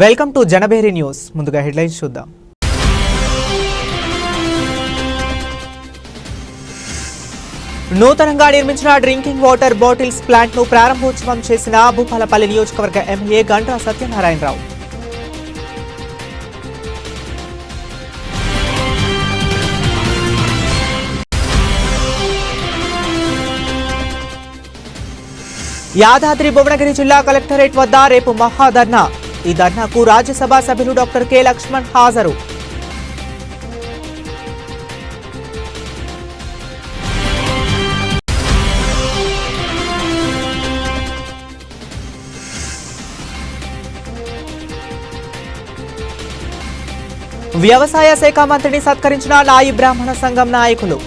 Welcome to Janaberi news. ముందుగా headlines చూద్దాం. నూతనంగా నిర్మించిన డ్రింకింగ్ వాటర్ బాటిల్స్ ప్లాంట్ ను ప్రారంభోత్సవం చేసిన భూపాలపల్లి నియోజకవర్గ ఎమ్మెల్యే గండ్రా సత్యనారాయణరావు. యాదాద్రి భువనగిరి జిల్లా కలెక్టరేట్ వద్ద రేపు మహాధర్నా. ఈ ధర్నాకు రాజ్యసభ సభ్యులు డాక్టర్ కె లక్ష్మణ్ హాజరు. వ్యవసాయ శాఖ మంత్రిని సత్కరించిన నాయి బ్రాహ్మణ సంఘం నాయకులు.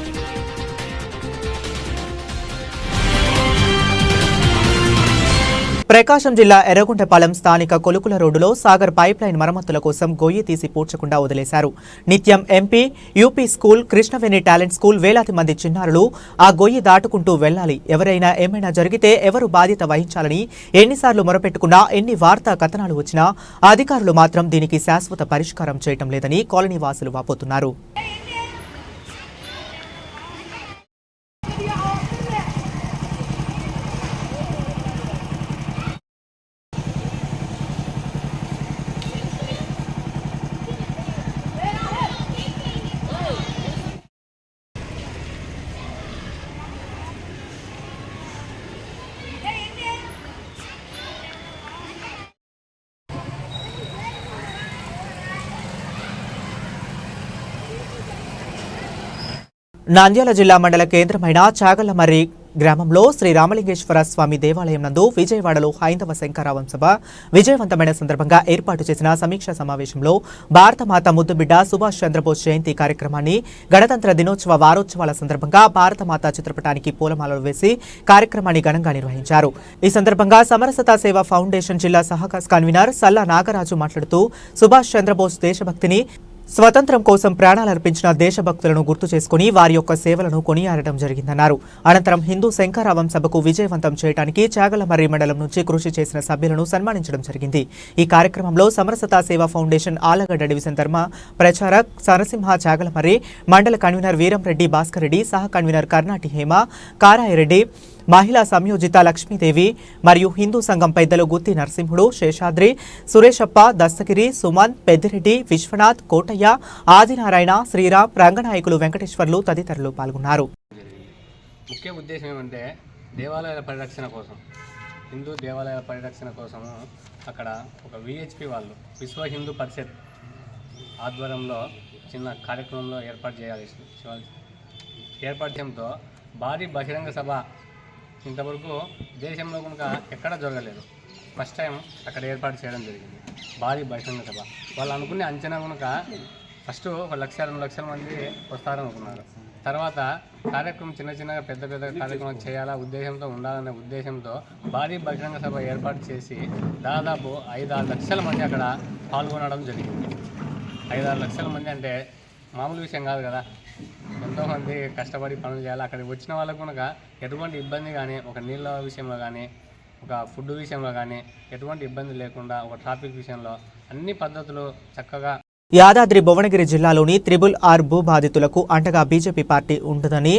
ప్రకాశం జిల్లా ఎర్రగుంటపాలెం స్థానిక కొలుకుల రోడ్డులో సాగర్ పైప్ లైన్ మరమ్మతుల కోసం గొయ్యి తీసి పూడ్చకుండా వదిలేశారు. నిత్యం MP, UP school, Krishnaveni talent school వేలాది మంది చిన్నారులు ఆ గొయ్యి దాటుకుంటూ వెళ్లాలి. ఎవరైనా ఏమైనా జరిగితే ఎవరు బాధ్యత వహించాలని ఎన్నిసార్లు మొరపెట్టుకున్నా, ఎన్ని వార్తా కథనాలు వచ్చినా అధికారులు మాత్రం దీనికి శాశ్వత పరిష్కారం చేయటం లేదని కాలనీ వాసులు వాపోతున్నారు. నంద్యాల జిల్లా మండల కేంద్రమైన చాగళ్లమర్రి గ్రామంలో శ్రీ రామలింగేశ్వర స్వామి దేవాలయం నందు విజయవాడలో హైందవ శంకరావం సభ విజయవంతమైన సందర్భంగా ఏర్పాటు చేసిన సమీక్షా సమావేశంలో భారతమాత ముద్దుబిడ్డ సుభాష్ చంద్రబోస్ జయంతి కార్యక్రమాన్ని, గణతంత్ర దినోత్సవ వారోత్సవాల సందర్భంగా భారతమాత చిత్రపటానికి పూలమాలలు వేసి కార్యక్రమాన్ని ఘనంగా నిర్వహించారు. ఈ సందర్భంగా సమరసత సేవా ఫౌండేషన్ జిల్లా సహకార కన్వీనర్ సల్లా నాగరాజు మాట్లాడుతూ సుభాష్ చంద్రబోస్ దేశభక్తిని, స్వతంత్రం కోసం ప్రాణాలర్పించిన దేశభక్తులను గుర్తు చేసుకుని వారి యొక్క సేవలను కొనియాడటం జరిగిందన్నారు. అనంతరం హిందూ శంకరావం సభకు విజయవంతం చేయడానికి చాగళ్లమర్రి మండలం నుంచి కృషి చేసిన సభ్యులను సన్మానించడం జరిగింది. ఈ కార్యక్రమంలో సమరసత సేవా ఫౌండేషన్ ఆలగడ్డ డివిజన్ ధర్మ ప్రచారక్ నరసింహ చాగళ్లమర్రి, మండల కన్వీనర్ వీరంరెడ్డి భాస్కర్ రెడ్డి, సహ కన్వీనర్ కర్నాటి హేమ, కారాయరెడ్డి, మహిళా సంయోజిత లక్ష్మీదేవి మరియు హిందూ సంఘం పెద్దలు గుత్తి నరసింహుడు, శేషాద్రి, సురేషప్ప, దస్తగిరి, సుమన్, పెద్దిరెడ్డి, విశ్వనాథ్, కోటయ్య, ఆదినారాయణ, శ్రీరామ్, రంగనాయకులు, వెంకటేశ్వర్లు తదితరులు పాల్గొన్నారు. ముఖ్య ఉద్దేశం ఏమంటే దేవాలయాల పరిరక్షణ కోసం, హిందూ దేవాలయాల పరిరక్షణ కోసం అక్కడ ఒక విహెచ్పి వాళ్ళు విశ్వ హిందూ పరిషత్ ఆధ్వర్యంలో చిన్న కార్యక్రమంలో ఏర్పాటు చేయడంతో భారీ బహిరంగ సభ ఇంతవరకు దేశంలో కనుక ఎక్కడ జరగలేదు. ఫస్ట్ టైం అక్కడ ఏర్పాటు చేయడం జరిగింది భారీ బహిరంగ సభ. వాళ్ళు అనుకునే అంచనా కనుక ఫస్ట్ 1,00,000-2 లక్షల మంది వస్తారనుకున్నారు. తర్వాత కార్యక్రమం చిన్నగా పెద్ద కార్యక్రమం చేయాలా ఉద్దేశంతో ఉండాలనే ఉద్దేశంతో భారీ బహిరంగ సభ ఏర్పాటు చేసి దాదాపు 5-6 లక్షల మంది అక్కడ పాల్గొనడం జరిగింది. 5-6 లక్షల మంది అంటే మామూలు విషయం కాదు కదా. ఎంతోమంది కష్టపడి పనులు చేయాలి. అక్కడికి వచ్చిన వాళ్ళకు కనుక ఎటువంటి ఇబ్బంది కానీ, ఒక నీళ్ళ విషయంలో కానీ, ఒక ఫుడ్ విషయంలో కానీ ఎటువంటి ఇబ్బంది లేకుండా, ఒక ట్రాఫిక్ విషయంలో అన్ని పద్ధతులు చక్కగా. యాదాద్రి భువనగిరి జిల్లాలోని RRR భూ బాధితులకు అండగా బీజేపీ పార్టీ ఉంటుందని,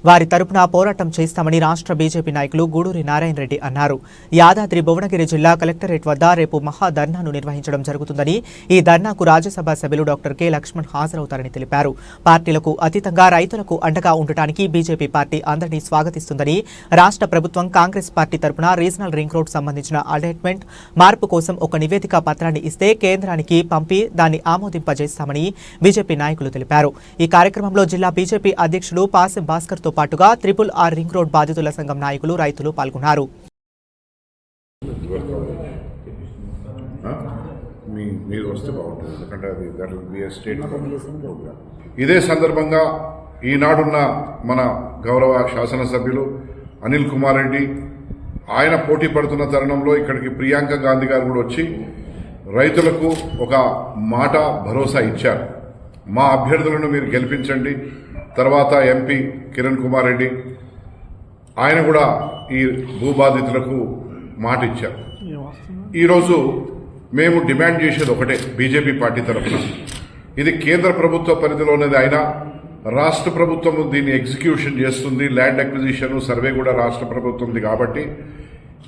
వారి తరపున పోరాటం చేస్తామని రాష్ట్ర బీజేపీ నాయకులు గూడూరి నారాయణ రెడ్డి అన్నారు. యాదాద్రి భువనగిరి జిల్లా కలెక్టరేట్ వద్ద రేపు మహాధర్నాను నిర్వహించడం జరుగుతుందని, ఈ ధర్నాకు రాజ్యసభ సభ్యులు డాక్టర్ కె లక్ష్మణ్ హాజరవుతారని తెలిపారు. పార్టీలకు అతీతంగా రైతులకు అండగా ఉండటానికి బీజేపీ పార్టీ అందరినీ స్వాగతిస్తుందని, రాష్ట్ర ప్రభుత్వం కాంగ్రెస్ పార్టీ తరపున రీజనల్ రింగ్ రోడ్ సంబంధించిన అలైన్మెంట్ మార్పు కోసం ఒక నివేదిక పత్రాన్ని ఇస్తే కేంద్రానికి పంపి దాన్ని ఆమోదింపజేస్తామని బీజేపీ నాయకులు తెలిపారు. ఈ కార్యక్రమంలో జిల్లా బీజేపీ అధ్యక్షుడు పాసిం భాస్కర్ తో పాటుగా RRR రింగ్ రోడ్ బాధితుల సంఘం నాయకులు, రైతులు పాల్గొన్నారు. ఇదే సందర్భంగా ఈనాడున్న మన గౌరవ శాసనసభ్యులు అనిల్ కుమార్ రెడ్డి ఆయన పోటీ పడుతున్న తరుణంలో ఇక్కడికి ప్రియాంక గాంధీ గారు కూడా వచ్చి రైతులకు ఒక మాట భరోసా ఇచ్చారు. మా అభ్యర్థులను మీరు గెలిపించండి. తర్వాత ఎంపీ కిరణ్ కుమార్ రెడ్డి ఆయన కూడా ఈ భూబాధితులకు మాట ఇచ్చారు. ఈరోజు మేము డిమాండ్ చేసేది ఒకటే బీజేపీ పార్టీ తరఫున, ఇది కేంద్ర ప్రభుత్వ పరిధిలోనేది అయినా రాష్ట్ర ప్రభుత్వం దీన్ని ఎగ్జిక్యూషన్ చేస్తుంది. ల్యాండ్ అక్విజిషన్ సర్వే కూడా రాష్ట్ర ప్రభుత్వంది కాబట్టి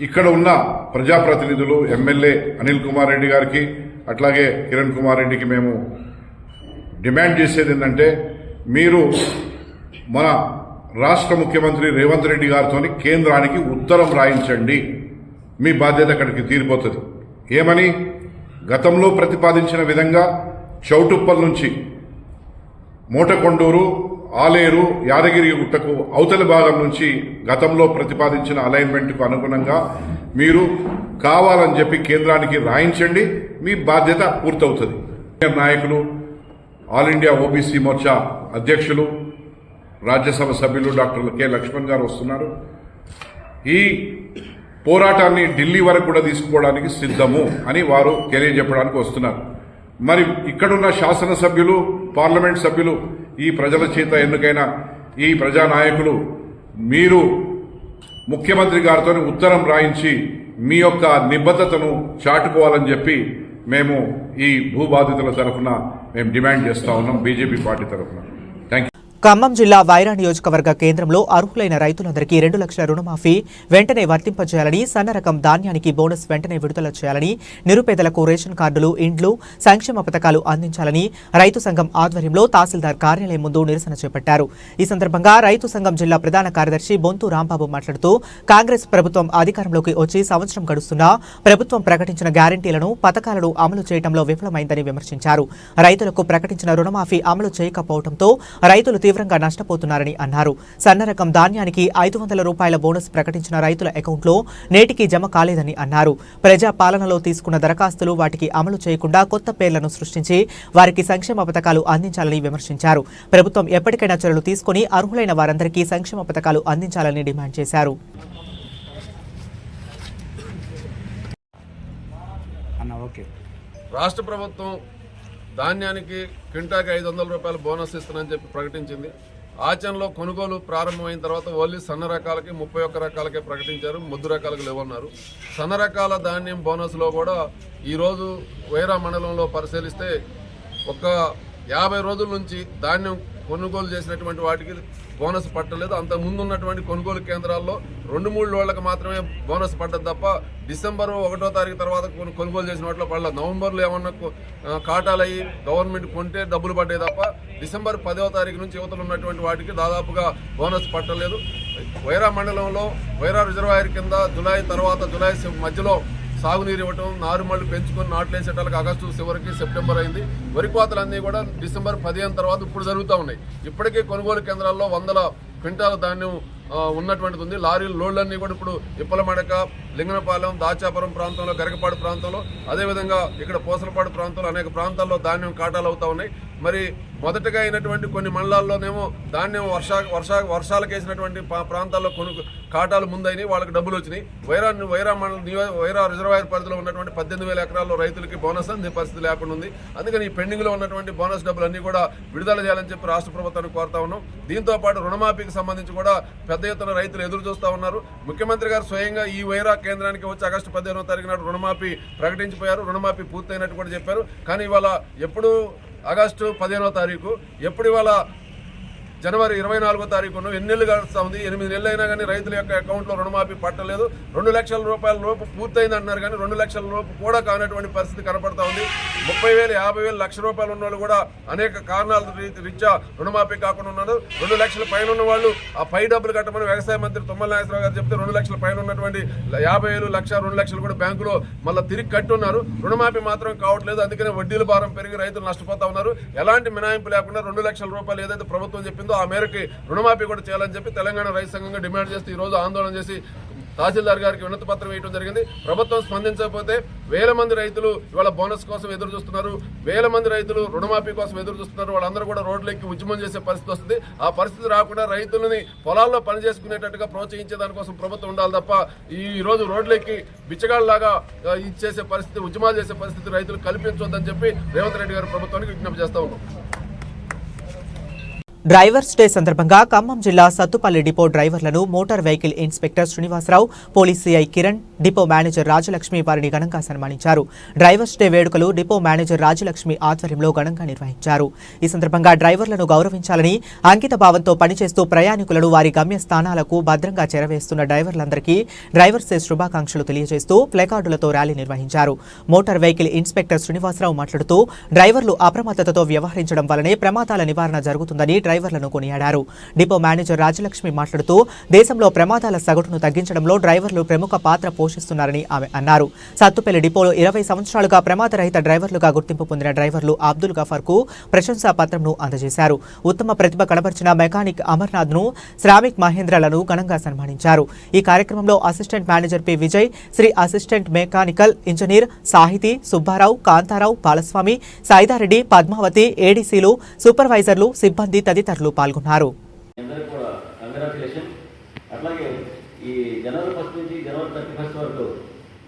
ఇక్కడ ఉన్న ప్రజాప్రతినిధులు ఎమ్మెల్యే అనిల్ కుమార్ రెడ్డి గారికి అట్లాగే కిరణ్ కుమార్ రెడ్డికి మేము డిమాండ్ చేసేది ఏంటంటే, మీరు మన రాష్ట్ర ముఖ్యమంత్రి రేవంత్ రెడ్డి గారితో కేంద్రానికి ఉత్తరం రాయించండి. మీ బాధ్యత అక్కడికి తీరిపోతుంది. ఏమని గతంలో ప్రతిపాదించిన విధంగా చౌటుప్పల్ నుంచి మోటకొండూరు, ఆలేరు, యాదగిరి గుట్టకు అవతలి భాగం నుంచి గతంలో ప్రతిపాదించిన అలైన్మెంట్కు అనుగుణంగా మీరు కావాలని చెప్పి కేంద్రానికి రాయించండి. మీ బాధ్యత పూర్తవుతుంది. నాయకులు, ఆల్ ఇండియా ఓబీసీ మోర్చా అధ్యక్షులు, రాజ్యసభ సభ్యులు డాక్టర్ కె లక్ష్మణ్ గారు వస్తున్నారు. ఈ పోరాటాన్ని ఢిల్లీ వరకు కూడా తీసుకుపోవడానికి సిద్ధము అని వారు తెలియజెప్పడానికి వస్తున్నారు. మరి ఇక్కడున్న శాసనసభ్యులు, పార్లమెంట్ సభ్యులు, ఈ ప్రజల చేత ఎన్నికైన ఈ ప్రజానాయకులు మీరు ముఖ్యమంత్రి గారితో ఉత్తరం రాయించి మీ యొక్క నిబద్ధతను చాటుకోవాలని చెప్పి మేము ఈ భూబాధితుల తరఫున మేము డిమాండ్ చేస్తా ఉన్నాం బీజేపీ పార్టీ తరఫున. Thank you. ఖమ్మం జిల్లా వైరా నియోజకవర్గ కేంద్రంలో అర్హులైన రైతులందరికీ 2 లక్షల రుణమాఫీ వెంటనే వర్తింపజేయాలని, సన్న రకం ధాన్యానికి బోనస్ వెంటనే విడుదల చేయాలని, నిరుపేదలకు రేషన్ కార్డులు, ఇండ్లు, సంక్షేమ పథకాలు అందించాలని రైతు సంఘం ఆధ్వర్యంలో తహసీల్దార్ కార్యాలయం ముందు నిరసన చేపట్టారు. ఈ సందర్భంగా రైతు సంఘం జిల్లా ప్రధాన కార్యదర్శి బొంతు రాంబాబు మాట్లాడుతూ, కాంగ్రెస్ ప్రభుత్వం అధికారంలోకి వచ్చి సంవత్సరం గడుస్తున్నా ప్రభుత్వం ప్రకటించిన గ్యారంటీలను, పథకాలను అమలు చేయడంలో విఫలమైందని విమర్శించారు. రైతులకు ప్రకటించిన రుణమాఫీ అమలు చేయకపోవడంతో రైతులు తీవ్రంగా నష్టపోతున్నారని అన్నారు. సన్న రకం ధాన్యానికి 500 రూపాయల బోనస్ ప్రకటించిన రైతుల అకౌంట్లో నేటికి జమ కాలేదని అన్నారు. ప్రజా పాలనలో తీసుకున్న దరఖాస్తులు వాటికి అమలు చేయకుండా కొత్త పేర్లను సృష్టించి వారికి సంక్షేమ పథకాలు అందించాలని విమర్శించారు. ప్రభుత్వం ఎప్పటికైనా చర్యలు తీసుకుని అర్హులైన వారందరికీ సంక్షేమ పథకాలు అందించాలని డిమాండ్ చేశారు. రాష్ట్ర ప్రభుత్వం ధాన్యానికి క్వింటాకి 500 రూపాయల బోనస్ ఇస్తానని చెప్పి ప్రకటించింది. ఆచరణలో కొనుగోలు ప్రారంభమైన తర్వాత ఓన్లీ సన్న రకాలకి 31 రకాలకే ప్రకటించారు, ముద్దు రకాలకు లేవన్నారు. సన్న రకాల ధాన్యం బోనస్లో కూడా ఈరోజు వైరా మండలంలో పరిశీలిస్తే ఒక 50 రోజుల నుంచి ధాన్యం కొనుగోలు చేసినటువంటి వాటికి బోనస్ పట్టలేదు. అంత ముందు ఉన్నటువంటి కొనుగోలు కేంద్రాల్లో 2-3 రోజులకు మాత్రమే బోనస్ పడ్డది తప్ప డిసెంబర్ 1వ తారీఖు తర్వాత కొనుగోలు చేసిన వాటిలో పడలేదు. నవంబర్లో ఏమన్నా కాటాలు అయ్యి గవర్నమెంట్ కొంటే డబ్బులు పడ్డాయి తప్ప డిసెంబర్ 10వ తారీఖు నుంచి యువతలు ఉన్నటువంటి వాటికి దాదాపుగా బోనస్ పట్టలేదు. వైరా మండలంలో వైరా రిజర్వాయర్ కింద జులై మధ్యలో సాగునీరు ఇవ్వటం, నారుమళ్ళు పెంచుకొని నాట్లేసేటాలకు ఆగస్టు చివరికి సెప్టెంబర్ అయింది. వరి కోతలన్నీ కూడా డిసెంబర్ 15 తర్వాత ఇప్పుడు జరుగుతూ ఉన్నాయి. ఇప్పటికే కొనుగోలు కేంద్రాల్లో 100 క్వింటాల ధాన్యం ఉన్నటువంటిది ఉంది. లారీలు లోడ్లన్నీ కూడా ఇప్పుడు ఇప్పలమడక, లింగనపాలెం, దాచాపురం ప్రాంతంలో, గరకపాడు ప్రాంతంలో, అదేవిధంగా ఇక్కడ పోసలపాడు ప్రాంతంలో అనేక ప్రాంతాల్లో ధాన్యం కాటాలు అవుతా ఉన్నాయి. మరి మొదటగా అయినటువంటి కొన్ని మండలాల్లోనేమో ధాన్యం వర్షాలకు వేసినటువంటి ప్రాంతాల్లో కాటాలు ముందైనవి, వాళ్ళకి డబ్బులు వచ్చినాయి. వైరా రిజర్వాయర్ పరిధిలో ఉన్నటువంటి 18,000 ఎకరాల్లో రైతులకి బోనస్ అందే పరిస్థితి లేకుండా ఉంది. అందుకని ఈ పెండింగ్లో ఉన్నటువంటి బోనస్ డబ్బులన్నీ కూడా విడుదల చేయాలని చెప్పి రాష్ట్ర ప్రభుత్వాన్ని కోరుతా ఉన్నాం. దీంతో పాటు రుణమాఫీకి సంబంధించి కూడా పెద్ద ఎత్తున రైతులు ఎదురు చూస్తూ ఉన్నారు. ముఖ్యమంత్రి గారు స్వయంగా ఈ వైరా కేంద్రానికి వచ్చి ఆగస్టు 15వ తారీఖు నాడు రుణమాఫీ ప్రకటించిపోయారు. రుణమాఫీ పూర్తయినట్టు కూడా చెప్పారు. కానీ ఇవాళ ఎప్పుడు ఆగస్టు 15వ తారీఖు, ఎప్పుడు ఇవాళ జనవరి 24వ తారీఖున ఎన్ని నెలలు గడుస్తూ ఉంది. 8 నెలలు అయినా కానీ రైతుల యొక్క అకౌంట్లో రుణమాఫీ పట్టలేదు. 2 లక్షల రూపాయల లోపు పూర్తయింది అంటున్నారు కానీ 2 లక్షల లోపు కూడా కానటువంటి పరిస్థితి కనపడతా ఉంది. 30,000, 50,000, లక్ష రూపాయలు ఉన్న వాళ్ళు కూడా అనేక కారణాల రీత్యా రుణమాఫీ కాకుండా ఉన్నారు. 2 లక్షల పైన ఉన్న వాళ్ళు ఆ పై డబ్బులు కట్టమని వ్యవసాయ మంత్రి తుమ్మల నాగేశ్వరరావు గారు చెప్తే 2 లక్షల పైన ఉన్నటువంటి 50,000, లక్ష, 2 లక్షలు కూడా బ్యాంకులో మళ్ళీ తిరిగి కట్టున్నారు. రుణమాఫీ మాత్రం కావట్లేదు. అందుకనే వడ్డీల భారం పెరిగి రైతులు నష్టపోతా ఉన్నారు. ఎలాంటి మినహాయింపు లేకుండా 2 లక్షల రూపాయలు ఏదైతే ప్రభుత్వం చెప్పిందో ఆ మేరకు రుణమాఫీ కూడా చేయాలని చెప్పి తెలంగాణ రైతు సంఘంగా డిమాండ్ చేస్తూ ఈరోజు ఆందోళన చేసి తహసీల్దార్ గారికి వినతి పత్రం వేయడం జరిగింది. ప్రభుత్వం స్పందించకపోతే 1000 మంది రైతులు ఇవాళ బోనస్ కోసం ఎదురు చూస్తున్నారు. 1000 మంది రైతులు రుణమాఫీ కోసం ఎదురు చూస్తున్నారు. వాళ్ళందరూ కూడా రోడ్లెక్కి ఉద్యమం చేసే పరిస్థితి వస్తుంది. ఆ పరిస్థితి రాకుండా రైతులని పొలాల్లో పనిచేసుకునేటట్టుగా ప్రోత్సహించే దానికోసం ప్రభుత్వం ఉండాలి తప్ప ఈ రోజు రోడ్లెక్కి బిచ్చగాళ్ళలాగా ఇచ్చేసే పరిస్థితి, ఉద్యమాలు చేసే పరిస్థితి రైతులు కల్పించొద్దని చెప్పి రేవంత్ రెడ్డి గారు ప్రభుత్వానికి విజ్ఞప్తి చేస్తా ఉన్నాం. డ్రైవర్స్ డే సందర్భంగా ఖమ్మం జిల్లా సత్తుపల్లి డిపో డ్రైవర్లను motor vehicle inspector Srinivasa Rao, police CI Kiran, depot manager Rajalakshmi వారిని ఘనంగా సన్మానించారు. డ్రైవర్స్ డే వేడుకలు డిపో మేనేజర్ రాజలక్ష్మి ఆధ్వర్యంలో ఘనంగా నిర్వహించారు. ఈ సందర్భంగా డ్రైవర్లను గౌరవించాలని, అంకిత భావంతో పనిచేస్తూ ప్రయాణికులను వారి గమ్యస్థానాలకు భద్రంగా చేరవేస్తున్న డ్రైవర్లందరికీ డ్రైవర్స్ డే శుభాకాంక్షలు తెలియజేస్తూ ప్లేకార్డులతో ర్యాలీ నిర్వహించారు. మోటార్ వెహికల్ ఇన్స్పెక్టర్ శ్రీనివాసరావు మాట్లాడుతూ డ్రైవర్లు అప్రమత్తతతో వ్యవహరించడం వల్లనే ప్రమాదాల నివారణ జరుగుతుందని డ్రైవర్లను కొనియాడారు. డిపో మేనేజర్ రాజలక్ష్మి మాట్లాడుతూ దేశంలో ప్రమాదాల సగటును తగ్గించడంలో డ్రైవర్లు ప్రముఖ పాత్ర పోషిస్తున్నారని ఆమె అన్నారు. సత్తుపల్లి డిపోలో 20 సంవత్సరాలుగా ప్రమాదరహిత డ్రైవర్లుగా గుర్తింపు పొందిన డ్రైవర్లు అబ్దుల్ గఫార్ కు ప్రశంసా పత్రంను అందజేశారు. ఉత్తమ ప్రతిభ కనబర్చిన మెకానిక్ అమర్నాథ్ ను, శ్రామిక్ మహేంద్రలను ఘనంగా సన్మానించారు. ఈ కార్యక్రమంలో assistant manager P Vijay, Shri assistant mechanical engineer Sahithi, Subba Rao, Kantha Rao, Balaswamy, Saidareddy, Padmavathi, ఏడీసీలు, సూపర్వైజర్లు, సిబ్బంది తదితరులు పాల్గొన్నారు. అట్లాగే ఈ జనవరి 1 నుంచి జనవరి 31 వరకు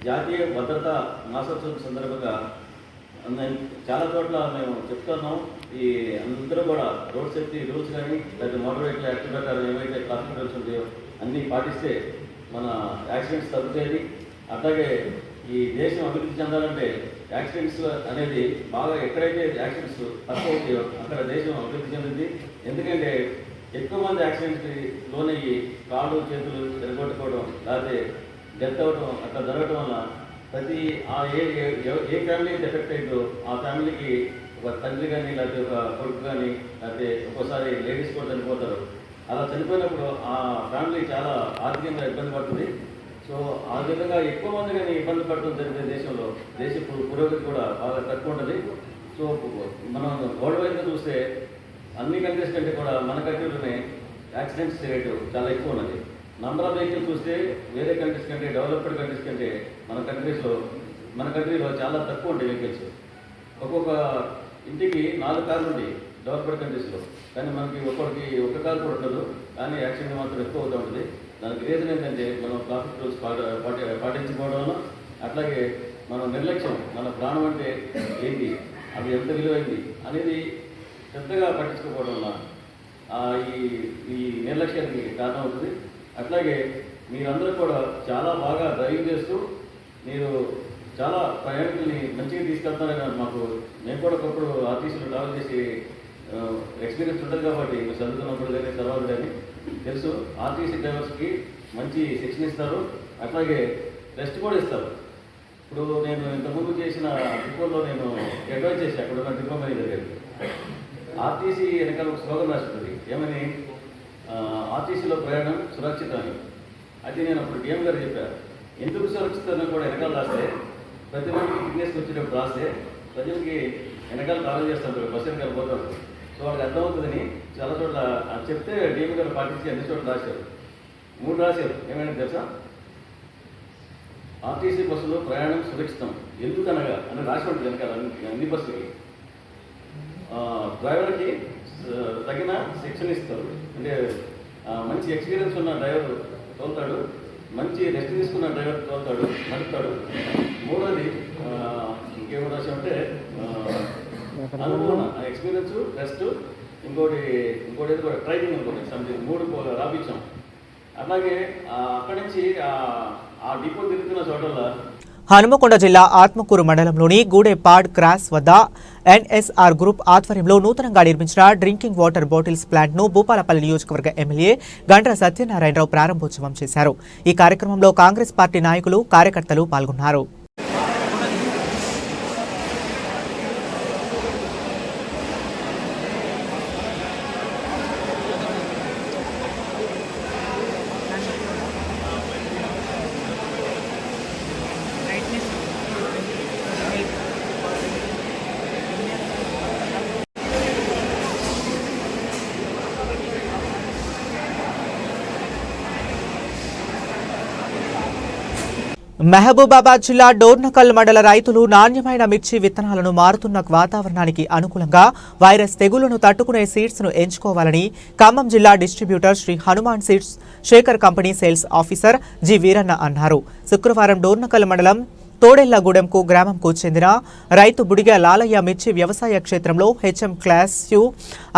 జాతీయ భద్రతా మాసోత్సవం సందర్భంగా చాలా చోట్ల మేము చెప్తున్నాం. ఈ అందరూ కూడా రోడ్ సేఫ్టీ రూల్స్ కానీ లేదా మోటార్ వెహికల్ యాక్ట్ ప్రకారం ఏవైతే ట్రాఫిక్ రూల్స్ ఉంటాయో అన్నీ పాటిస్తే మన యాక్సిడెంట్స్ తగ్గుతాయి. అట్లాగే ఈ దేశం అభివృద్ధి చెందాలంటే యాక్సిడెంట్స్ అనేది బాగా ఎక్కడైతే యాక్సిడెంట్స్ తక్కువ ఉంటాయో అక్కడ దేశం అభివృద్ధి చెందింది. ఎందుకంటే ఎక్కువ మంది యాక్సిడెంట్స్కి లోనయ్యి కాళ్ళు చేతులు తిరగొట్టుకోవడం లేకపోతే డెత్ అవ్వడం అట్లా జరగడం వల్ల ప్రతి ఏ ఫ్యామిలీ అయితే ఎఫెక్ట్ అయిందో ఆ ఫ్యామిలీకి ఒక తండ్రి కానీ లేకపోతే ఒక కొడుకు కానీ లేకపోతే ఒక్కోసారి లేడీస్ కూడా చనిపోతారు. అలా చనిపోయినప్పుడు ఆ ఫ్యామిలీ చాలా ఆర్థికంగా ఇబ్బంది పడుతుంది. సో ఆ విధంగా ఎక్కువ మంది కానీ ఇబ్బంది పడటం జరిగే దేశంలో దేశ పురోగతి కూడా బాగా తక్కువ ఉంటుంది. సో మనం వరల్డ్ వైడ్గా చూస్తే అన్ని కంట్రీస్ కంటే కూడా మన కంట్రీలోనే యాక్సిడెంట్స్ రేటు చాలా ఎక్కువ ఉన్నది. నంబర్ ఆఫ్ వెహికల్స్ చూస్తే వేరే కంట్రీస్ కంటే డెవలప్డ్ కంట్రీస్ కంటే మన కంట్రీలో చాలా తక్కువ ఉంటాయి వెహికల్స్. ఒక్కొక్క ఇంటికి 4 కార్లు ఉంటాయి డెవలప్డ్ కంట్రీస్లో, కానీ మనకి ఒక్కొక్కరికి ఒక కారు కూడా ఉండదు, కానీ యాక్సిడెంట్ మాత్రం ఎక్కువ అవుతూ ఉంటుంది. దానికి రీజన్ ఏంటంటే మనం ట్రాఫిక్ రూల్స్ పాటించుకోవడం వల్ల, అట్లాగే మనం నిర్లక్ష్యం, మన ప్రాణం అంటే ఏంటి, అది ఎంత విలువైంది అనేది పెద్దగా పట్టించుకోవడం వల్ల ఈ నిర్లక్ష్యానికి కారణం అవుతుంది. అట్లాగే మీరందరూ కూడా చాలా బాగా డ్రైవింగ్ చేస్తూ మీరు చాలా ప్రయాణికుల్ని మంచిగా తీసుకెళ్తారని మేము కూడా ఒకప్పుడు ఆర్టీసీలో ట్రావెల్ చేసి ఎక్స్పీరియన్స్ ఉంటుంది కాబట్టి మీరు చదువుతున్నప్పుడు కానీ తర్వాత కానీ తెలుసు. ఆర్టీసీ డ్రైవర్స్కి మంచి శిక్షణ ఇస్తారు, అట్లాగే రెస్ట్ కూడా ఇస్తారు. ఇప్పుడు నేను ఇంతకుముందు చేసిన డిపోలో నేను అడ్వైజ్ చేసి అక్కడ ఉన్న డిపో మేనేజర్ గారికి ఆర్టీసీ వెనకాల ఒక స్లోగన్ రాస్తుంది, ఏమని ఆర్టీసీలో ప్రయాణం సురక్షితం అని. అది నేను అప్పుడు డిఎం గారు చెప్పాను. ఎందుకు సురక్షితం కూడా వెనకాల రాస్తే ప్రతి మందికి ఫిట్నెస్కి వచ్చేటప్పుడు రాస్తే ప్రజలకి వెనకాల ట్రావెల్ చేస్తారు, బస్సు వెనకాల పోతారు. సో వాళ్ళకి అర్థమవుతుందని చాలా చోట్ల చెప్తే డిఎం గారు పాటించి అన్ని చోట్ల రాశారు. 3 రాశారు. ఏమైనా తెలుసా? ఆర్టీసీ బస్సులో ప్రయాణం సురక్షితం ఎందుకనగా అని రాసి ఉంటుంది వెనకాల అన్ని బస్సులకి. డ్రైవర్కి తగిన శిక్షణ ఇస్తారు, అంటే మంచి ఎక్స్పీరియన్స్ ఉన్న డ్రైవర్ తోలుతాడు, మంచి రెస్ట్ తీసుకున్న డ్రైవర్ తోలుతాడు, నడుపుతాడు. 3వది ఇంకేమో రాసి అంటే అనుభవం, ఎక్స్పీరియన్స్, రెస్ట్, ఇంకోటి ఏదో కూడా ట్రైనింగ్ అనుకోండి, సంథింగ్ 3 రాపించాం. అట్లాగే అక్కడి నుంచి ఆ డిపో తిరుగుతున్న చోటల్లో హనుమకొండ జిల్లా ఆత్మకూరు మండలంలోని గూడెపాడ్ క్రాస్ వద్ద ఎన్ఎస్ఆర్ గ్రూప్ ఆధ్వర్యంలో నూతనంగా నిర్మించిన డ్రింకింగ్ వాటర్ బాటిల్స్ ప్లాంట్ ను భూపాలపల్లి నియోజకవర్గ ఎమ్మెల్యే గండ్ర సత్యనారాయణరావు ప్రారంభోత్సవం చేశారు. ఈ కార్యక్రమంలో కాంగ్రెస్ పార్టీ నాయకులు, కార్యకర్తలు పాల్గొన్నారు. మహబూబాబాద్ జిల్లా డోర్నకల్ మండల రైతులు నాణ్యమైన మిర్చి విత్తనాలను మారుతున్న వాతావరణానికి అనుకూలంగా వైరస్ తెగుళ్లను తట్టుకునే సీడ్స్ ను ఎంచుకోవాలని ఖమ్మం జిల్లా distributor Shri Hanuman seeds Shekhar company sales officer G Veeranna అన్నారు. శుక్రవారం డోర్నకల్ మండలం తోడెళ్లగూడెంకు గ్రామంకు చెందిన రైతు బుడిగ లాలయ్య మిర్చి వ్యవసాయ క్షేత్రంలో హెచ్ఎం క్లాస్ యు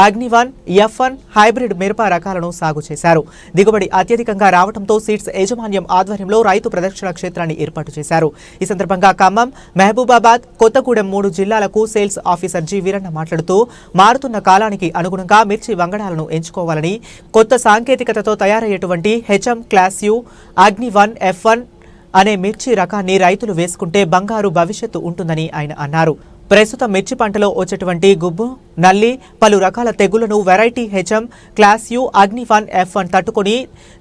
అగ్ని-1, F1 హైబ్రిడ్ మిరప రకాలను సాగు చేశారు. దిగుబడి అత్యధికంగా రావడంతో సీడ్స్ యాజమాన్యం ఆధ్వర్యంలో రైతు ప్రదర్శన క్షేత్రాన్ని ఏర్పాటు చేశారు. ఈ సందర్భంగా ఖమ్మం, మహబూబాబాద్, కొత్తగూడెం 3 జిల్లాలకు సేల్స్ ఆఫీసర్ జి వీరన్న మాట్లాడుతూ మారుతున్న కాలానికి అనుగుణంగా మిర్చి వంగడాలను ఎంచుకోవాలని, కొత్త సాంకేతికతతో తయారయ్యేటువంటి హెచ్ఎం క్లాస్ యు అగ్ని-1, F1 అనే మిర్చి రకాన్ని రైతులు వేసుకుంటే బంగారు భవిష్యత్తు ఉంటుందని ఆయన అన్నారు. ప్రస్తుతం మిర్చి పంటలో వచ్చేటువంటి గుబ్బు, నల్లి, పలు రకాల తెగుళ్లను వెరైటీ హెచ్ఎం క్లాస్ యు అగ్ని-1, F1 తట్టుకొని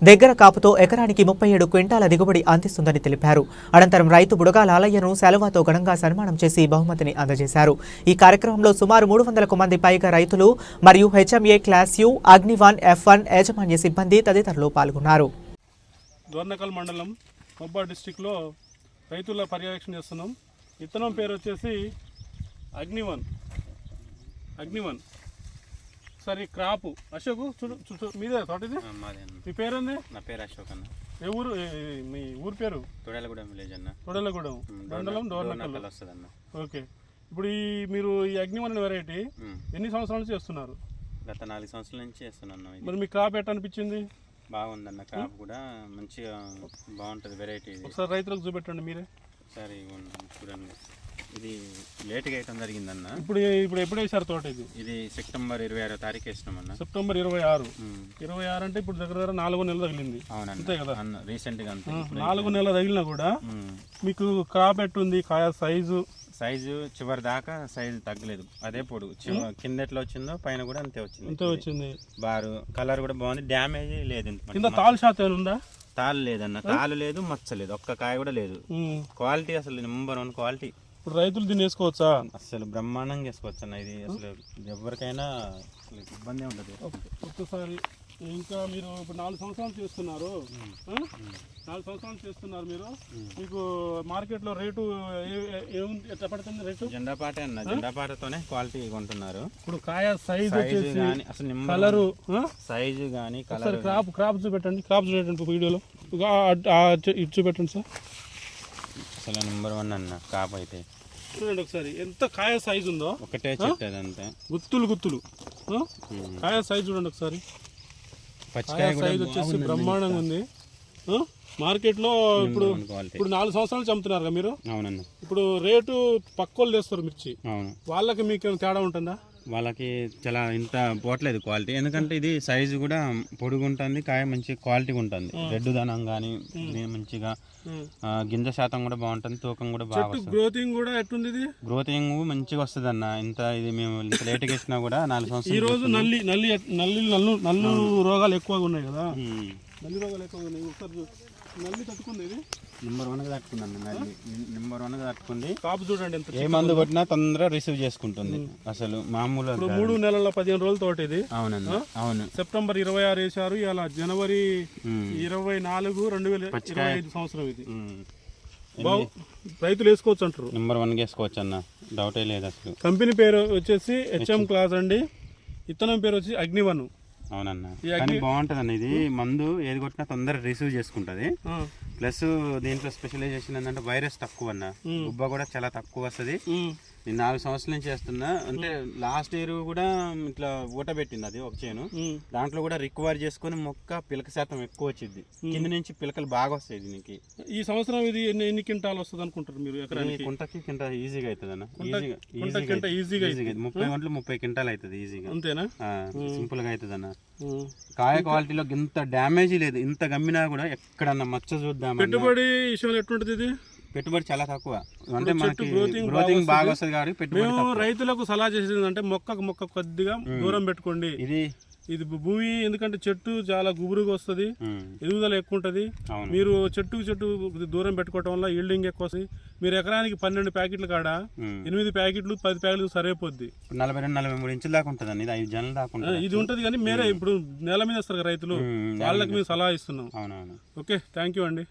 దగ్గర కాపుతో ఎకరానికి 37 క్వింటాల దిగుబడి అందిస్తుందని తెలిపారు. అనంతరం రైతు బుడగా లాలయ్యను సెలవుతో ఘనంగా సన్మానం చేసి బహుమతిని అందజేశారు. ఈ కార్యక్రమంలో సుమారు 300కు మంది పైగా రైతులు మరియు హెచ్ఎంఏ క్లాస్ యు అగ్ని-1, F1 యాజమాన్య సిబ్బంది తదితరులు పాల్గొన్నారు. దోర్నకల్ మండలం మొబ్బా డిస్టిక్లో రైతుల పర్యవేక్షణ చేస్తున్నాం. విత్తనం పేరు వచ్చేసి అగ్ని-1. సరే క్రాపు అశోక్ చూడు మీదే తోటది. మీ పేరు ఉంది? నా పేరు అశోక్ అన్న. ఏ ఊరు? మీ ఊరు పేరు? తొడలగూడెం విలేజ్ అన్న. తొడలగూడెం మండలం దోర్నకల్ వస్తుందన్న. ఓకే. ఇప్పుడు మీరు ఈ అగ్ని-1 వెరైటీ ఎన్ని సంవత్సరాల నుంచి చేస్తున్నారు? గత 4 సంవత్సరాల నుంచి చేస్తున్నాను. మరి మీ క్రాప్ ఎట్లా అనిపించింది? బాగుందన్న. క్రాప్ కూడా మంచిగా బాగుంటుంది వెరైటీ. ఒకసారి రైతులకు చూపెట్టండి మీరే. ఒకసారి చూడండి. ఇది లేట్గా వేయటం జరిగిందన్న. ఇప్పుడు ఎప్పుడు వేసారు తోట? ఇది సెప్టెంబర్ 26వ తారీఖు వేసినామన్న. సెప్టెంబర్ 26 అంటే ఇప్పుడు దగ్గర 4 నెలలు తగిలింది. అవునండి, అంతే కదా? రీసెంట్గా అంతే. 4 నెలలు తగిలినా కూడా మీకు క్రాప్ ఎట్టుంది? కాయ సైజు చివరి దాకా సైజు తగ్గలేదు, అదే పొడుగు. కింద ఎట్లా వచ్చిందో పైన కూడా అంతే వచ్చింది. బారు కలర్ కూడా బాగుంది, డ్యామేజ్ లేదు. కింద తాలు శాతం ఉందా? తాలు లేదన్న, తాలు లేదు, మచ్చ లేదు, ఒక్క కాయ కూడా లేదు. క్వాలిటీ అసలు నెంబర్ 1 క్వాలిటీ. ఇప్పుడు రైతులు దీన్ని వేసుకోవచ్చా? అసలు బ్రహ్మాండంగా వేసుకోవచ్చు అన్న. ఇది అసలు ఎవరికైనా ఇబ్బంది ఉండదు. ఒక్కసారి ఇంకా మీరు ఇప్పుడు 4 సంవత్సరాలు చేస్తున్నారు. 4 సంవత్సరాలు చేస్తున్నారు మీరు. మీకు మార్కెట్లో రేటు ఎట్లా పడుతుంది? రేటు జెండాపాట అన్న, జెండాపాటతోనే క్వాలిటీ కొంటున్నారు. ఇప్పుడు కాయ సైజు కానీ అసలు కలరు సైజు కానీ కలర్. క్రాప్ చూపెట్టండి. క్రాప్ చూపెట్టండి వీడియోలో. ఇటు చూపెట్టండి సార్. అసలు నెంబర్ 1 అన్న క్రాప్ అయితే. చూడండి ఒకసారి ఎంత కాయ సైజు ఉందో. ఒకటే చెట్టు అదంతా గుత్తులు కాయ సైజు చూడండి ఒకసారి. కాయ సైజు వచ్చేసి బ్రహ్మాండంగా ఉంది. మార్కెట్లో ఇప్పుడు 4 సంవత్సరాలు చంపుతున్నారు కదా మీరు. అవునన్న. ఇప్పుడు రేటు పక్కోళ్ళు తెస్తారు మిర్చి. అవును. వాళ్ళకి మీకు తేడా ఉంటుందా? వాళ్ళకి చాలా ఇంత పోవట్లేదు క్వాలిటీ, ఎందుకంటే ఇది సైజు కూడా పొడుగు ఉంటుంది, కాయ మంచి క్వాలిటీ ఉంటుంది. రెడ్ దనం కానీ మంచిగా గింజ శాతం కూడా బాగుంటుంది, తూకం కూడా బాగా వస్తుంది. గ్రోతింగ్ కూడా ఎట్టుంది? ఇది గ్రోతింగ్ మంచిగా వస్తుంది అన్న. ఇంత ఇది మేము ఇంత లేట్గా వేసినా కూడా 4 సంవత్సరాలు. ఈ రోజు నల్లు రోగాలు ఎక్కువగా ఉన్నాయి కదా. నల్లి రోగాలు ఎక్కువగా ఉన్నాయి. ఒకసారి నల్లి తట్టుకుంది. ఇది నెంబర్ 1గా తట్టుకుంది. నెంబర్ 1గా తట్టుకుంది. కాపు చూడండి ఎంత. ఏ మందు కొట్టినా తొందరగా రిసీవ్ చేసుకుంటుంది. అసలు మామూలు 3 నెలల 15 రోజుల తోట ఇది. అవునండి. అవును. సెప్టెంబర్ 26 వేశారు. ఇలా జనవరి 24, 2025 సంవత్సరం ఇది. రైతులు వేసుకోవచ్చు అంటారు. నెంబర్ 1గా వేసుకోవచ్చు అన్న, డౌటే లేదు అసలు. కంపెనీ పేరు వచ్చేసి హెచ్ఎం క్లాస్ అండి. విత్తనం పేరు వచ్చి అగ్ని-1. అవునన్న, కానీ బాగుంటుంది అన్న. ఇది మందు ఏది కొట్టినా తొందరగా రిసీవ్ చేసుకుంటది. ప్లస్ దీంట్లో స్పెషలైజేషన్ ఏంటంటే వైరస్ తక్కువ అన్న, గుబ్బ కూడా చాలా తక్కువ వస్తుంది. నేను 4 సంవత్సరాల నుంచి చేస్తున్నా. అంటే లాస్ట్ ఇయర్ కూడా ఇట్లా ఊట పెట్టింది అది ఒక చేను. దాంట్లో కూడా రికవర్ చేసుకుని మొక్క పిలక శాతం ఎక్కువ వచ్చింది. కింద నుంచి పిలకలు బాగా వస్తాయి దీనికి. ఈ సంవత్సరం ఇది ఎన్ని క్వింటాలు వస్తుంది అనుకుంటారు మీరు? ఎకరానికి కుంటకి కింట ఈజీగా అవుతుంది అన్న. ఈజీగా 30 గంటలు 30 క్వింటాలు అవుతుంది ఈజీగా. అంతేనా? సింపుల్ గా అవుతుంది అన్న. కాయ క్వాలిటీలో ఇంత డ్యామేజ్ లేదు, ఇంత గమ్మినా కూడా ఎక్కడన్నా మచ్చ చూద్దాం. పెట్టుబడి విషయంలో ఎట్లుంటది? ఇది పెట్టుబడి చాలా తక్కువ, అంటే మనకి గ్రోతింగ్ బాగా వస్తుంది కాబట్టి పెట్టుబడి. రైతులకు సలహా చేసేది అంటే మొక్క కొద్దిగా దూరం పెట్టుకోండి. ఇది భూమి, ఎందుకంటే చెట్టు చాలా గుబురుగా వస్తుంది, ఎదుగుదల ఎక్కువ ఉంటుంది. మీరు చెట్టు దూరం పెట్టుకోవడం వల్ల ఈల్డింగ్ ఎక్కువ వస్తుంది. మీరు ఎకరానికి 12 ప్యాకెట్లు కాడ 8 ప్యాకెట్లు 10 ప్యాకెట్లు సరిపోద్ది. 42-43 ఇంచుల దాకా ఉంటుంది. 5 జనలు దాకా ఇది ఉంటుంది. కానీ మీరే ఇప్పుడు నేల మీద వస్తారు రైతులు, వాళ్ళకి మేము సలహా ఇస్తున్నాం. అవునవును. ఓకే, థ్యాంక్ యూ అండి.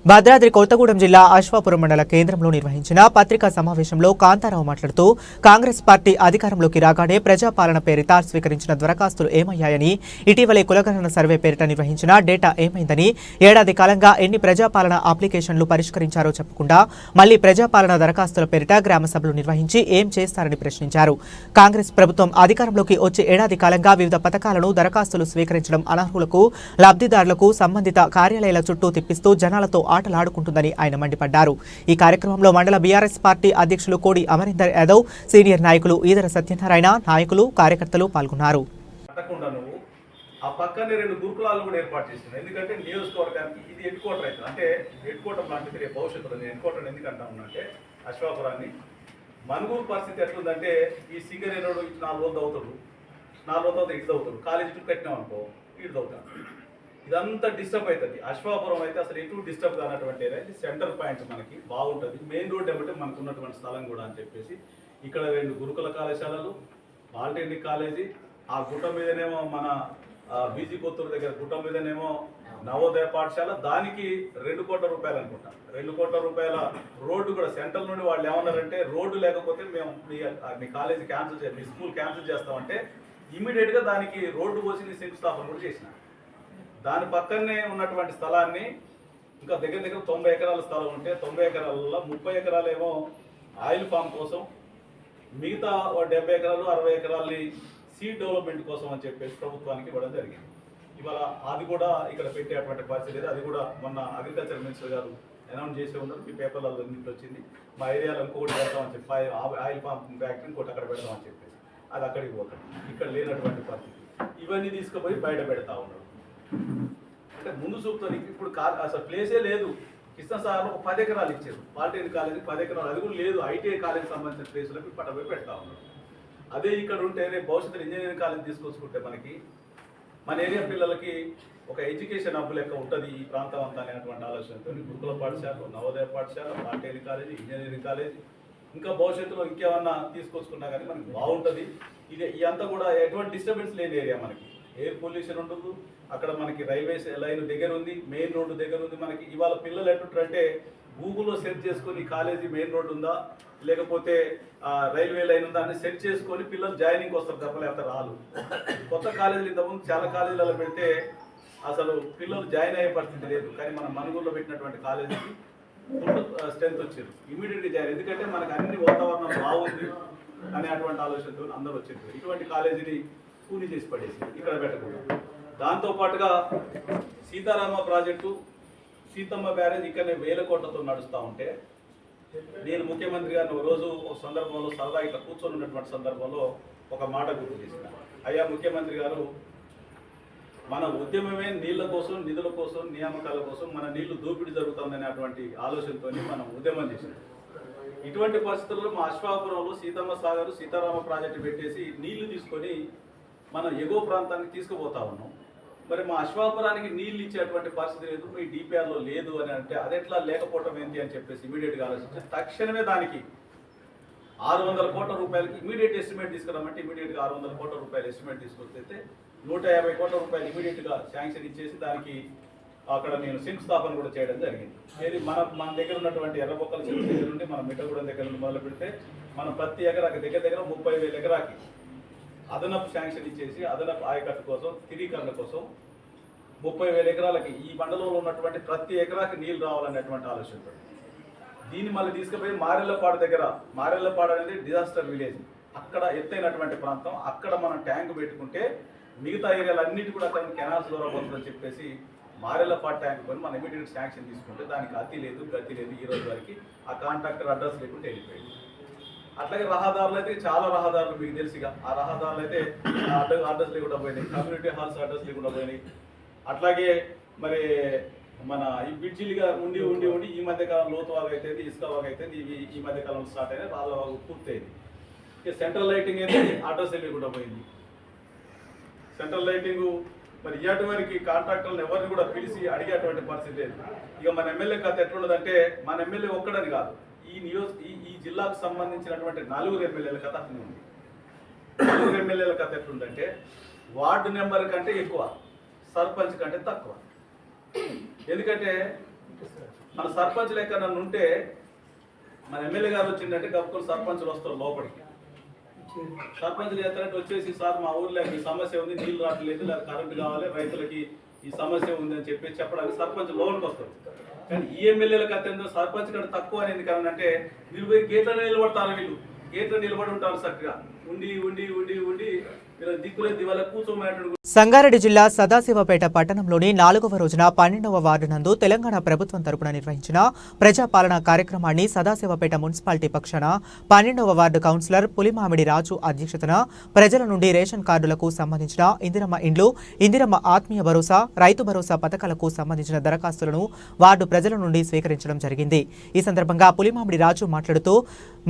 భద్రాద్రి కొత్తగూడెం జిల్లా అశ్వాపురం మండల కేంద్రంలో నిర్వహించిన పత్రికా సమావేశంలో కాంతారావు మాట్లాడుతూ కాంగ్రెస్ పార్టీ అధికారంలోకి రాగానే ప్రజాపాలన పేరిట స్వీకరించిన దరఖాస్తులు ఏమయ్యాయని, ఇటీవలే కులగణన సర్వే పేరిట నిర్వహించిన డేటా ఏమైందని, ఏడాది కాలంగా ఎన్ని ప్రజాపాలన అప్లికేషన్లు పరిష్కరించారో చెప్పకుండా మళ్లీ ప్రజాపాలన దరఖాస్తుల పేరిట గ్రామ సభలు నిర్వహించి ఏం చేస్తారని ప్రశ్నించారు. కాంగ్రెస్ ప్రభుత్వం అధికారంలోకి వచ్చే ఏడాది కాలంగా వివిధ పథకాలను దరఖాస్తులు స్వీకరించడం అనర్హులకు, లబ్ధిదారులకు సంబంధిత కార్యాలయాల చుట్టూ తిప్పిస్తూ జనాలతో ఆటలాడుకుంటుందని ఆయన మండిపడ్డారు. ఈ కార్యక్రమంలో మండల బీఆర్ఎస్ పార్టీ అధ్యక్షులు కోడి అమరీందర్ యాదవ్, సీనియర్ నాయకులు ఈదర సత్యనారాయణ, నాయకులు, కార్యకర్తలు పాల్గొన్నారు. ఆ పక్కనే 2 గురుకులాలు కూడా ఏర్పాటు చేసింది. ఎందుకంటే నియోజకవర్గానికి ఇది హెడ్ క్వార్టర్ అవుతుంది. అంటే హెడ్ క్వార్టర్ లాంటిది రేపు భవిష్యత్తులో నేను హెడ్ క్వార్టర్ ఎందుకంటా ఉన్నంటే అశ్వాపురాన్ని మనుగూరు పరిస్థితి ఎట్లుందంటే ఈ సింగరేణి రోడ్డు 4 రోజులు అవుతాడు, 4 రోజుల తర్వాత ఇటు అవుతాడు, కాలేజీ చుట్టూ కట్టినాం అనుకో ఇటు అవుతాడు. ఇదంతా డిస్టర్బ్ అవుతుంది. అశ్వాపురం అయితే అసలు ఎటు డిస్టర్బ్ కానటువంటి ఏరియా, ఇది సెంటర్ పాయింట్, మనకి బాగుంటుంది. మెయిన్ రోడ్ ఏమంటే మనకు ఉన్నటువంటి స్థలం కూడా అని చెప్పేసి ఇక్కడ 2 గురుకుల కళాశాలలు, పాలిటెక్నిక్ కాలేజీ, ఆ గుట్ట మీదనేమో మన బీజీ కొత్తూరు దగ్గర గుట్ట మీదనేమో నవోదయ పాఠశాల, దానికి 2 కోట్ల రూపాయలు అనుకుంటా. 2 కోట్ల రూపాయల రోడ్డు కూడా సెంట్రల్ నుండి వాళ్ళు ఏమన్నారంటే రోడ్డు లేకపోతే మేము మీ కాలేజీ క్యాన్సిల్ చేస్తాం, మీ స్కూల్ క్యాన్సిల్ చేస్తామంటే ఇమీడియట్గా దానికి రోడ్డు పోసి శంకుస్థాపన కూడా చేసిన. దాని పక్కనే ఉన్నటువంటి స్థలాన్ని ఇంకా దగ్గర 90 ఎకరాల స్థలం ఉంటే 90 ఎకరాలలో 30 ఎకరాలు ఏమో ఆయిల్ ఫామ్ కోసం, మిగతా 70 ఎకరాలు 60 ఎకరాలని సీడ్ డెవలప్మెంట్ కోసం అని చెప్పేసి ప్రభుత్వానికి ఇవ్వడం జరిగింది. ఇవాళ అది కూడా ఇక్కడ పెట్టేటువంటి పరిస్థితి లేదు. అది కూడా మొన్న అగ్రికల్చర్ మినిస్టర్ గారు అనౌన్స్ చేసే ఉన్నారు, మీ పేపర్లలో ఇంటికి వచ్చింది. మా ఏరియాలో ఇంకొకటి పెడతామని చెప్పి ఆయిల్ ఫామ్ ఫ్యాక్టరీ ఇంకోటి అక్కడ పెడతామని చెప్పేసి అది అక్కడికి పోతాం. ఇక్కడ లేనటువంటి పరిస్థితి. ఇవన్నీ తీసుకుపోయి బయట పెడతా ఉన్నారు. అంటే ముందు చూపుతో ఇప్పుడు అసలు ప్లేసే లేదు. కృష్ణసాగర్లో ఒక 10 ఎకరాలు ఇచ్చారు, పాలిటెక్నిక్ కాలేజీకి 10 ఎకరాలు, అది కూడా లేదు. ఐటీఐ కాలేజీకి సంబంధించిన ప్లేసులకు పట్టబోయి పెడతా ఉన్నారు. అదే ఇక్కడ ఉంటే రేపు భవిష్యత్తులో ఇంజనీరింగ్ కాలేజ్ తీసుకొచ్చుకుంటే మనకి మన ఏరియా పిల్లలకి ఒక ఎడ్యుకేషన్ హబ్ లెక్క ఉంటుంది ఈ ప్రాంతం అంతా అనేటువంటి ఆలోచనతో గురుకుల పాఠశాల, నవోదయ పాఠశాల, పాలిటెక్నిక్ కాలేజీ, ఇంజనీరింగ్ కాలేజీ, ఇంకా భవిష్యత్తులో ఇంకేమన్నా తీసుకొచ్చుకున్నా కానీ మనకి బాగుంటుంది. ఇదంతా కూడా ఎటువంటి డిస్టర్బెన్స్ లేని ఏరియా, మనకి ఎయిర్ పొల్యూషన్ ఉండదు. అక్కడ మనకి రైల్వేస్ లైన్ దగ్గర ఉంది, మెయిన్ రోడ్డు దగ్గర ఉంది. మనకి ఇవాళ పిల్లలు ఎట్లుంటారంటే గూగుల్లో సెర్చ్ చేసుకొని కాలేజీ మెయిన్ రోడ్ ఉందా లేకపోతే రైల్వే లైన్ ఉందా అని సెర్చ్ చేసుకొని పిల్లలు జాయినింగ్ వస్తారు తప్ప, లేకపోతే రాలు. కొత్త కాలేజీలు ఇంతకుముందు చాలా కాలేజీలలో పెడితే అసలు పిల్లలు జాయిన్ అయ్యే పరిస్థితి లేదు. కానీ మనం మనుగూరులో పెట్టినటువంటి కాలేజీకి ఫుల్ స్ట్రెంత్ వచ్చారు, ఇమీడియట్గా జాయిన్. ఎందుకంటే మనకు అన్ని వాతావరణం బాగుంది అనేటువంటి ఆలోచనతో అందరూ వచ్చారు. ఇటువంటి కాలేజీని కూని చేసి పడేసి ఇక్కడ పెట్టకూడదు. దాంతోపాటుగా సీతారామ ప్రాజెక్టు, సీతమ్మ బ్యారేజ్ ఇక్కడనే 1000 కోట్లతో నడుస్తూ ఉంటే నేను ముఖ్యమంత్రి గారిని ఒక రోజు ఒక సందర్భంలో సరదా ఇట్లా కూర్చొని ఉన్నటువంటి సందర్భంలో ఒక మాట గుర్తు చేసిన. అయ్యా ముఖ్యమంత్రి గారు, మన ఉద్యమమే నీళ్ల కోసం, నిధుల కోసం, నియామకాల కోసం మన నీళ్లు దోపిడీ జరుగుతుందనేటువంటి ఆలోచనతో మనం ఉద్యమం చేసినాం. ఇటువంటి పరిస్థితుల్లో మా అశ్వాపురంలో సీతమ్మ సాగర్, సీతారామ ప్రాజెక్టు పెట్టేసి నీళ్లు తీసుకొని మనం ఎగువ ప్రాంతానికి తీసుకుపోతా ఉన్నాం. మరి మా అశ్వాపురానికి నీళ్ళు ఇచ్చేటువంటి పరిస్థితి లేదు, మీ డిపిఆర్లో లేదు అని అంటే అది ఎట్లా లేకపోవటం ఏంటి అని చెప్పేసి ఇమీడియట్గా ఆలోచించి తక్షణమే దానికి 600 కోట్ల రూపాయలకి ఇమీడియట్ ఎస్టిమేట్ తీసుకురామంటే ఇమీడియట్గా 600 కోట్ల రూపాయలు ఎస్టిమేట్ తీసుకొస్తే 150 కోట్ల రూపాయలు ఇమీడియట్గా శాంక్షన్ ఇచ్చేసి దానికి అక్కడ నేను శంకుస్థాపన కూడా చేయడం జరిగింది. ఏది మన దగ్గర ఉన్నటువంటి ఎర్రబొక్కల చెరువు దగ్గర నుండి మన మిట్టగూడెం దగ్గర నుండి మొదలు పెడితే మనం ప్రతి ఎకరాకి దగ్గర 30,000 ఎకరాకి అదనపు శాంక్షన్ ఇచ్చేసి అదనపు ఆయకట్టు కోసం, స్థిరీకరణ కోసం 30,000 ఎకరాలకి ఈ మండలంలో ఉన్నటువంటి ప్రతి ఎకరాకి నీళ్ళు రావాలనేటువంటి ఆలోచన. దీన్ని మళ్ళీ తీసుకుపోయి మారెళ్ళపాడు దగ్గర, మారెళ్ళపాడు అనేది డిజాస్టర్ విలేజ్, అక్కడ ఎత్తైనటువంటి ప్రాంతం, అక్కడ మనం ట్యాంక్ పెట్టుకుంటే మిగతా ఏరియాలన్నిటి కూడా అక్కడ కెనాల్స్ ద్వారా పోతుందని చెప్పేసి మారెళ్ళపాడు ట్యాంక్ కొని మనం ఇమీడియట్ శాంక్షన్ తీసుకుంటే దానికి అతి లేదు, గతి లేదు. ఈ రోజు వరకు ఆ కాంట్రాక్టర్ అడ్రస్ లేకుండా వెళ్ళిపోయింది. అట్లాగే రహదారులు అయితే చాలా రహదారులు మీకు తెలుసుగా, ఆ రహదారులు అయితే అడ్రస్ లేకుండా పోయినాయి, కమ్యూనిటీ హాల్స్ అడ్రస్ లేకుండా పోయినాయి. అట్లాగే మరి మన ఈ బ్రిడ్జిలుగా ఉండి ఈ మధ్యకాలం లోతు వాగు అయితే, ఇసుక వాగు అయితే ఈ మధ్యకాలం స్టార్ట్ అయినా రాళ్ళ వాగు పూర్తయింది. ఇక సెంట్రల్ లైటింగ్ అయితే అడ్రస్ లేకుండా పోయింది. సెంట్రల్ లైటింగ్ మరి ఇయాటి వారికి కాంట్రాక్టర్లను ఎవరిని కూడా పిలిచి అడిగేటువంటి పరిస్థితి లేదు. ఇక మన ఎమ్మెల్యే కథ ఎట్లున్నదంటే మన ఎమ్మెల్యే ఒక్కడని కాదు, ఈ జిల్లాకు సంబంధించినటువంటి 4 ఎమ్మెల్యేల కథ అట్లనే ఉంది. 4 ఎమ్మెల్యేల కథ ఎట్లుందంటే వార్డు నెంబర్ కంటే ఎక్కువ, సర్పంచ్ కంటే తక్కువ. ఎందుకంటే మన సర్పంచ్లు ఎక్కడన్నా ఉంటే మన ఎమ్మెల్యే గారు వచ్చిందంటే గప్పులు సర్పంచ్లు వస్తారు లోపలికి. సర్పంచ్లు ఎత్తనట్టు వచ్చేసి సార్ మా ఊర్లో ఈ సమస్య ఉంది, నీళ్ళు రావట్లేదు, లేదా కరెంటు కావాలి, రైతులకి ఈ సమస్య ఉంది అని చెప్పడానికి సర్పంచ్ లోపలికి వస్తారు. కానీ ఈ ఎమ్మెల్యేలకు అత్యంత సర్పంచ్ కంటే తక్కువ అనేది కారణంటే వీళ్ళు పోయి గేట్లలో నిలబడతారు. వీళ్ళు గేట్లో నిలబడి ఉంటారు చక్కగా ఉండి ఉండి ఉండి ఉండి దిక్కులే దివాల కూర్చోమనేటువంటి. సంగారెడ్డి జిల్లా సదాశివపేట పట్టణంలోని 4వ రోజున 12వ వార్డు నందు తెలంగాణ ప్రభుత్వం తరపున నిర్వహించిన ప్రజాపాలన కార్యక్రమాన్ని సదాశివపేట మున్సిపాలిటీ పక్షాన 12వ వార్డు కౌన్సిలర్ పులిమామిడి రాజు అధ్యక్షతన ప్రజల నుండి రేషన్ కార్డులకు సంబంధించిన ఇందిరమ్మ ఇండ్లు, ఇందిరమ్మ ఆత్మీయ భరోసా, రైతు భరోసా పథకాలకు సంబంధించిన దరఖాస్తులను వార్డు ప్రజల నుండి స్వీకరించడం జరిగింది. ఈ సందర్భంగా పులిమామిడి రాజు మాట్లాడుతూ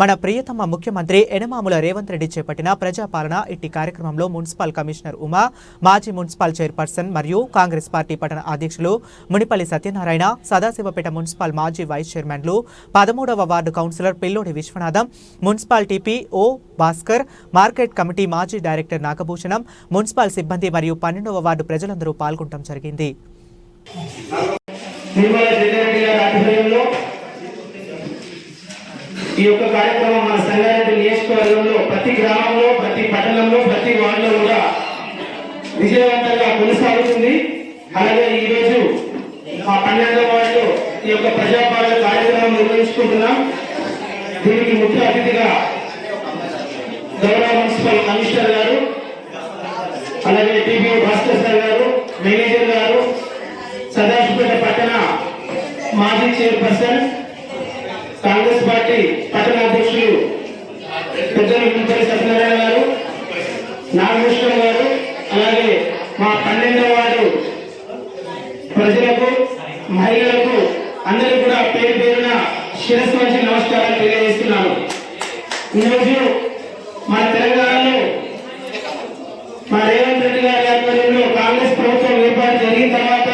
మన ప్రియతమ ముఖ్యమంత్రి యనమల రేవంత్ రెడ్డి చేపట్టిన ప్రజాపాలన ఇట్టి కార్యక్రమంలో మున్సిపల్ కమిషనర్ ఉమా, మాజీ మున్సిపల్ చైర్పర్సన్ మరియు కాంగ్రెస్ పార్టీ పట్టణ అధ్యక్షులు మునిపల్లి సత్యనారాయణ, సదాశివపేట మున్సిపల్ మాజీ వైస్ చైర్మన్లు, 13వ వార్డు కౌన్సిలర్ పిల్లోడి విశ్వనాథం, మున్సిపల్ టీపీ ఓ భాస్కర్, మార్కెట్ కమిటీ మాజీ డైరెక్టర్ నాగభూషణం, మున్సిపల్ సిబ్బంది మరియు 12వ వార్డు ప్రజలందరూ పాల్గొనడం జరిగింది. ఈ యొక్క కార్యక్రమం మన సంగారెడ్డి నియోజకవర్గంలో ప్రతి గ్రామంలో, ప్రతి పట్టణంలో, ప్రతి వార్డులో కూడా విజయవంతంగా కొనసాగుతుంది. అలాగే ఈరోజు మా 12వ వార్డులో ఈ యొక్క ప్రజాపాలన కార్యక్రమం నిర్వహించుకుంటున్నాం. దీనికి ముఖ్య అతిథిగా గౌరవ మున్సిపల్ కమిషనర్ గారు, అలాగే టీపీ భాస్కర్ సార్ గారు, మేనేజర్ గారు, సదాశివపేట పట్టణ మాజీ చైర్పర్సన్, కాంగ్రెస్ పార్టీ పట్టణ అధ్యక్షులు పెద్దలు మునిపల్లి సత్యనారాయణ గారు, నాగభూషణం గారు, అలాగే మా 12వ వార్డు ప్రజలకు, మహిళలకు అందరూ కూడా పేరు పేరున శిరస్సు వంచి నమస్కారాలు తెలియజేస్తున్నాను. ఈరోజు మన తెలంగాణలో మా రేవంత్ రెడ్డి గారి ఆధ్వర్యంలో కాంగ్రెస్ ప్రభుత్వం ఏర్పాటు జరిగిన తర్వాత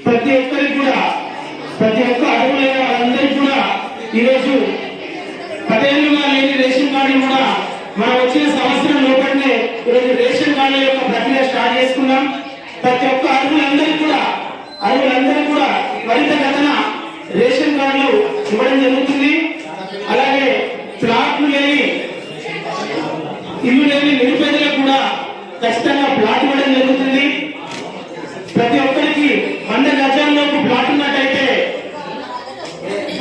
ప్రతి ఒక్కరికి కూడా, ప్రతి ఒక్క అడుగులైన వాళ్ళందరికీ కూడా ఈరోజు 10 ఏళ్ళుగా లేని రేషన్ కార్డులు కూడా మనం వచ్చిన సంవత్సరం లోపలనే ఈరోజు రేషన్ కార్డుల యొక్క ప్రక్రియ స్టార్ట్ చేసుకున్నాం. ప్రతి ఒక్క అడుగులందరికీ కూడా త్వరితగతిన రేషన్ కార్డులు ఇవ్వడం జరుగుతుంది. అలాగే ప్లాట్లు లేని, ఇల్లు లేని నిరుపేదలకు కూడా ఖచ్చితంగా ప్లాట్ ఇవ్వడం జరుగుతుంది. ప్రతి ఒక్కరికి 100 గజాల్లోపు ప్లాట్ ఉన్నట్టయితే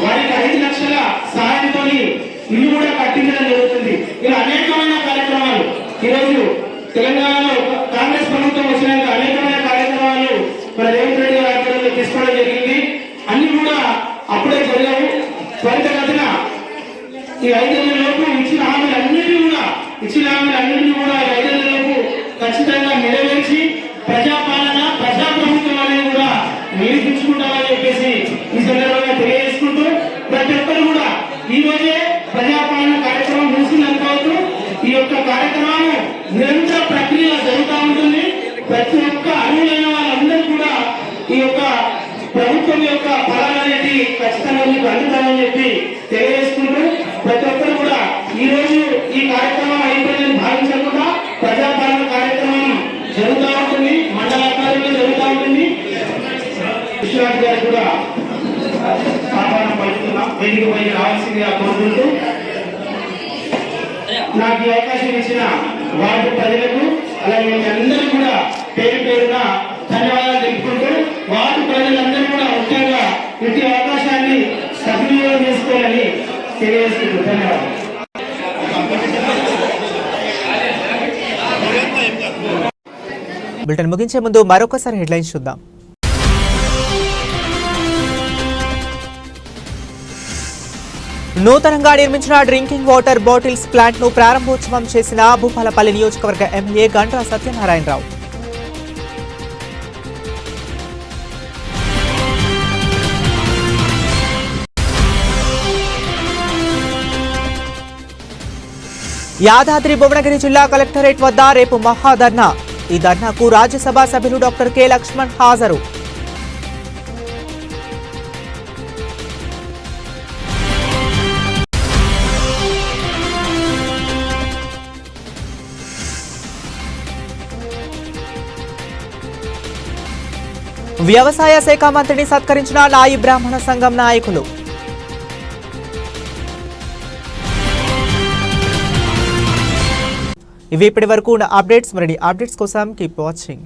వారికి 5 లక్షల సహాయంతో ఇల్లు కూడా కట్టించడం జరుగుతుంది. ఇలా అనేకమైన కార్యక్రమాలు ఈరోజు తెలంగాణలో కాంగ్రెస్ ప్రభుత్వం వచ్చినాక అనేకమైన కార్యక్రమాలు మన రేవంత్ రెడ్డి గారి ఆధ్వర్యంలో తీసుకోవడం జరిగింది. అన్ని కూడా అప్పుడే జరిగావు. త్వరితగతిన ఈ 5 ఏళ్లలోపు ఇచ్చిన హామీలన్నింటినీ కూడా ఈ 5 ఏళ్లలోపు ఖచ్చితంగా నెరవేర్చి ప్రజాపాలన, ప్రజాప్రభుత్వం అనేది కూడా నిరూపించుకుంటామని చెప్పేసి ఈ సందర్భంగా తెలియజేసుకుంటూ ప్రతి ఒక్కరు కూడా ఈ రోజే ప్రజాపాలన కార్యక్రమం ముగిసిందనుకోవచ్చు. ఈ యొక్క కార్యక్రమం నిరంతర ప్రక్రియ జరుగుతూ ఉంటుంది. ప్రతి ఒక్క అర్హులైన వాళ్ళందరూ కూడా ఈ యొక్క ప్రభుత్వం యొక్క ఫలాలు అనేది ఖచ్చితంగా మీకు అందుతామని చెప్పి తెలియజేసుకుంటూ ప్రతి ఒక్కరు కూడా ఈ రోజు ఈ కార్యక్రమం అయిపోయిందని భావించకుండా ప్రజాపాలన కార్యక్రమం జరుగుతూ ఉంటుంది. మండల ఆధ్వర్యంలో జరుగుతూ ఉంటుంది. విశ్వనాథ్ గారు కూడా ఆహ్వానం పలుకుతున్నాం. వేదిక పైకి రావాల్సిందిగా కోరుకుంటూ నాకు ఈ అవకాశం ఇచ్చిన వార్డు ప్రజలకు, అలాగే అందరూ కూడా పేరు పేరున ధన్యవాదాలు తెలుపుకుంటూ వార్డు ప్రజలందరూ కూడా ముఖ్యంగా ఇట్టి అవకాశాన్ని సద్వినియోగం చేసుకోవాలని తెలియజేసుకుంటూ ధన్యవాదాలు. బులెటిన్ ముగించే ముందు మరొకసారి హెడ్లైన్స్ చూద్దాం. నూతనంగా నిర్మించిన డ్రింకింగ్ వాటర్ బాటిల్స్ ప్లాంట్ ను ప్రారంభోత్సవం చేసిన భూపాలపల్లి నియోజకవర్గ ఎమ్మెల్యే గండ్ర సత్యనారాయణరావు. యాదాద్రి భువనగిరి జిల్లా కలెక్టరేట్ వద్ద రేపు మహాధర్నా. ఈ ధర్నాకు రాజ్యసభ సభ్యులు డాక్టర్ కె లక్ష్మణ్ హాజరు. వ్యవసాయ శాఖ మంత్రిని సత్కరించిన నాయి బ్రాహ్మణ సంఘం నాయకులు. ఇవి ఇప్పటి వరకు ఉన్న అప్డేట్స్. మరిన్ని అప్డేట్స్ కోసం కీప్ వాచింగ్.